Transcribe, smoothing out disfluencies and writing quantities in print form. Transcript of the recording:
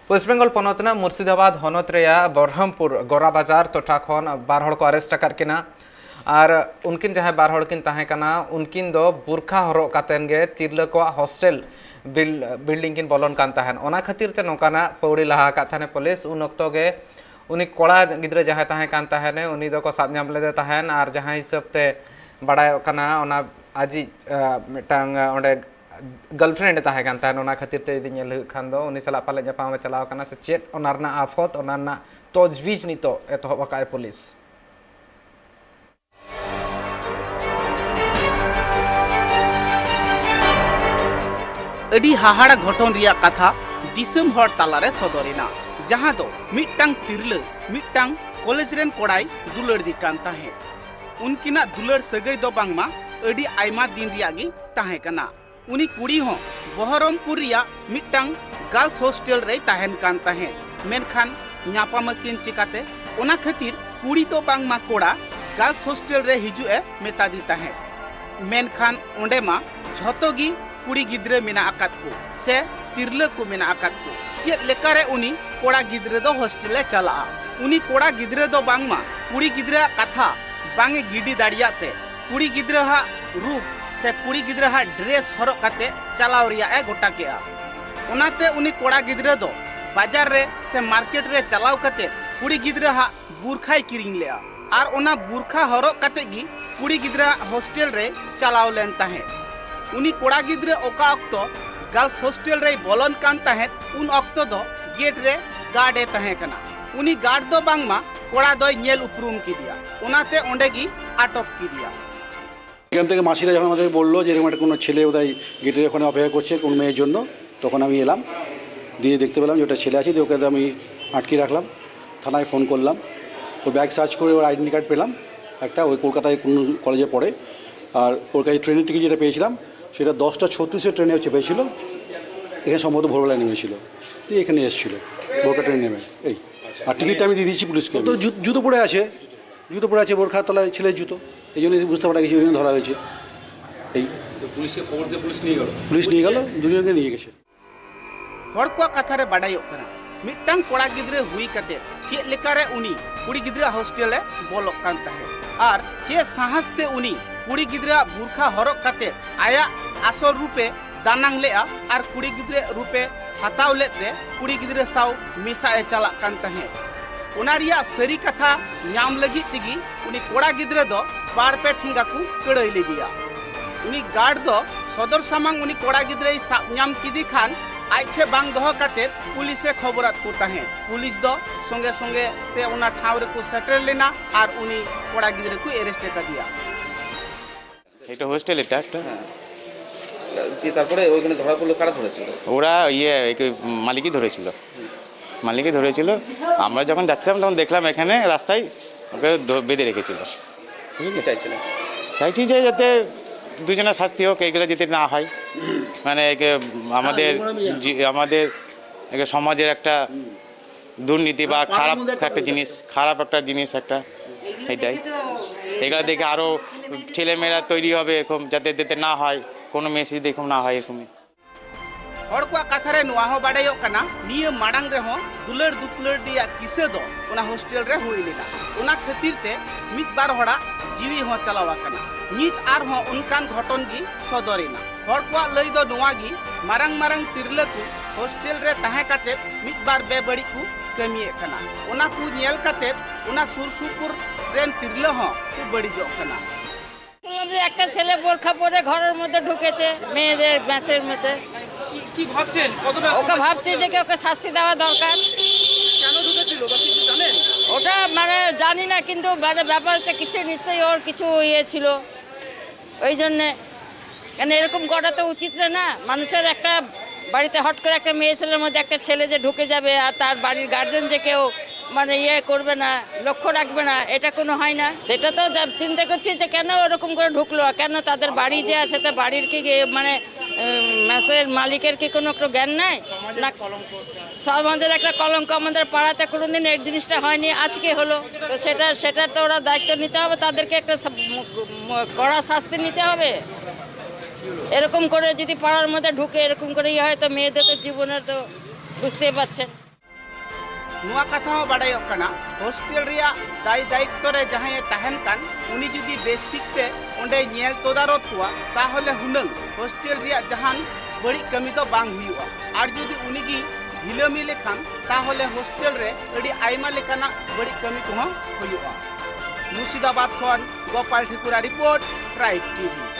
Waste Bengal पनतना Murshidabad हनत Barhampur गोरा बाजार टोठा खन बार हड़ को अरेस्ट करकिना और उनकिन जहाँ बार हड़किन तहेकना उनकिन दो बुरखा हरक कातेन गे तिरला को हॉस्टल बिल्डिंग किन बोलन कान तहन ओना खातिर ते नोकाना पौड़ी लहा का थाने पुलिस उन अक्तो गे उनी कोड़ा गिद्रे जहाँ तहें कान तहने उनी दो को साब नाम लेदे तहन और जहाँ हिसाब ते बड़ाय कना ओना आजी मिटांग ओंडे गर्लफ्रेंड तहें कान तहन ओना खातिर ते यदि नेल खान दो उनी सला पाले जपाम चलाव कना से चेत ओनारना आफत ओनारना तजवीज नितो एतहब काय पुलिस अड़ी हाहाड़ा घटन रिया कथा दिसम हर तालारे सदरेना जहां दो मिट्टांग तिरले मिट्टांग कॉलेज रेन कोड़ाई दुलड़ दी कान ताहे उनकिना दुलड़ सगई दो बांगमा अड़ी आयमा दिन रिया गी ताहे कना उनी कुड़ी हो बहरमपुर रिया मिट्टांग गर्ल्स हॉस्टल रे ताहेन कान ताहे मेनखान न्यापामकिन चिकाते ओना खातिर कुड़ी दो बांगमा कोड़ा गर्ल्स हॉस्टल रे हिजुए मेता दी ताहे मेनखान ओंडे मा झतो गी कुड़ी गिद्रे मेना आकात को से तिरले को मेना आकात को चेत लेकारे उनी कोड़ा गिद्रे दो हॉस्टले चला उनी कोड़ा गिद्रे दो बांगमा कुड़ी गिद्रे कथा बांगे गिडी दाड़ियाते कुड़ी गिद्रे हा रूप से कुड़ी गिद्रे हा ड्रेस हरक काते चलाव रिया ए गोटा केआ ओनाते उनी कोड़ा गिद्रे दो बाजार रे से मार्केट रे चलाव काते कुड़ी गिद्रे हा बुरखाई किरिंग लेआ आर ओना बुरखा हरक काते गी कुड़ी गिद्रे हॉस्टल रे चलाव लेन ताहे उनी कोड़ा गिद्रे ओका अक्तो गर्ल्स हॉस्टल रे बोलन कान ताहे उन अक्तो दो गेट रे गार्डे ताहे कना उनी गार्ड दो बांगमा कोड़ा दो नेल उपरूम की दिया ओनाते ओंडे गी आटक की दिया এখান থেকে মাসিরা যখন আমাদের বললো যে এরকম একটা কোনো ছেলে বোধহয় গেটের ওখানে অপেক্ষা করছে কোন মেয়ের জন্য তখন আমি এলাম দিয়ে দেখতে পেলাম যে ওটা ছেলে আছে দিয়ে ওকে আমি আটকে রাখলাম থানায় ফোন করলাম তো ব্যাগ সার্চ করে ওর আইডেন্টি কার্ড পেলাম একটা ওই কলকাতায় কোন কলেজে পড়ে আর ওর কাছে ট্রেনের টিকিট যেটা পেয়েছিলাম সেটা 10টা 36-এর ট্রেনে হচ্ছে পেয়েছিল এখানে সম্ভবত ভোরবেলায় নেমেছিল দিয়ে এখানে এসেছিলো বোরখা ট্রেনে নেমে এই আর টিকিটটা আমি দিয়ে দিয়েছি পুলিশকে তো জুতো পরে আছে বোরখার তলায় ছেলের জুতো এই জন্য বুঝতে পারা গেছে ওই জন্য ধরা হয়েছে এই পুলিশকে খবর দিয়ে পুলিশ নিয়ে গেল দুজনকে নিয়ে গেছে হড়কো কথারে বাড়াইও করা মিটাং কোড়া গিদ্রে হুই কাতে চে লেকারে উনি কুড়ি গিদ্রে হস্টেলে বলক কান তাহে আর চে সাহসতে উনি कुड़ी गिद्रा बुरखा हरक काते आया आसर रूपे दानांग लेआ और कुड़ी गिद्रे रूपे हताव लेते कुड़ी गिद्रे साव मिसा ए चला कान ताहे ओनारिया सरी कथा न्याम लगी तिगी उनी कोड़ा गिद्रे दो पार पे ठिंगा को कड़ई लेगिया उनी गार्ड दो सदर सामांग उनी कोड़ा गिद्रे साब न्याम किदी खान आइठे बांग दह काते पुलिसे खबरात को ताहे पुलिस दो संगे संगे ते ओना ठाव रे को सेटल लेना और उनी कोड़ा गिद्रे को अरेस्ट कर दिया এটা হোস্টেল এটা একটা তারপরে ওইখানে ধরা পড়লো কারা ধরেছিল ওরা মালিকই ধরেছিল আমরা যখন যাচ্ছিলাম তখন দেখলাম এখানে রাস্তায় ওকে বেঁধে রেখেছিল কি চাইছিলেন চাইছি যে যাতে দুজনের শাস্তি হোক এইগুলো যাতে না হয় মানে আমাদের সমাজের একটা দুর্নীতি বা খারাপ একটা জিনিস একটা এটাই এগুলো দেখে আরও ছেলেমেয়েরা তৈরি হবে এরকম যাতে না হয় কোনো মেসেজ দেখুন না হয় এরকমই हर को कथारे नुआ हो बाड़ायो कना निय माडांग रे हो दुलर दुपलर दिया किसे दो ओना हॉस्टल रे हुई लेना ओना खातिर ते मित बार हड़ा जीवी हो चलावा कना नित आर हो उनकान घटन गी सदरेना हर को लई दो नुआ गी मारंग तिरले को हॉस्टल रे ताहे काते मित बार बेबड़ी को कमिए कना ओना को नेल काते ओना सुरसुपुर रेन तिरले हो को बड़ी जो कना একটা ছেলে বোরখা পরে ঘরের মধ্যে ঢুকেছে মেয়েদের ম্যাচের মধ্যে কি ভাবছেন কতটা ওকে ভাবছে যে ওকে শাস্তি দেওয়া দরকার কেন ঢুকেছিল বা কিছু জানেন ওটা মানে জানি না কিন্তু মানে ব্যাপার হচ্ছে কিছু নিশ্চয়ই ওর কিছু ইয়ে ছিল ওই জন্যে কেন এরকম করা তো উচিত না মানুষের একটা বাড়িতে হট করে একটা মেয়ে ছেলের মধ্যে একটা ছেলে যে ঢুকে যাবে আর তার বাড়ির গার্জেন যে কেউ মানে ইয়ে করবে না লক্ষ্য রাখবে না এটা কোনো হয় না সেটা তো চিন্তা করছি যে কেন ওরকম করে ঢুকলো কেন তাদের বাড়ি যে আছে তা বাড়ির কি মানে মেসের মালিকের কি কোনো একটু জ্ঞান নাই না সমাজের একটা কলঙ্ক আমাদের পাড়াতে কোনোদিন এই জিনিসটা হয়নি আজকে হলো তো সেটা তো ওরা দায়িত্ব নিতে হবে তাদেরকে একটা কড়া শাস্তি নিতে হবে এরকম করে যদি পাড়ার মধ্যে ঢুকে এরকম করে ইয়ে হয় তো মেয়েদের তো জীবনের তো বুঝতেই পারছেন। नुआ कथा हो बाडायोग कना हॉस्टेल रिया दाय दायित्व रे जहां तहन कान उनी जुदी बेस ठीक ते ओंडे नेल तदारत हुआ ताहले हुनंग हॉस्टेल रिया जहां बड़ी कमी तो बांग हुआ और जुदी उनी की ढिलमी लेखान ताहले हॉस्टेल रे अड़ी आयमा लेकाना बड़ी कमी को हुआ मुर्शिदाबाद खन गोपाल ठिकुरा रिपोर्ट ट्राइब टीवी।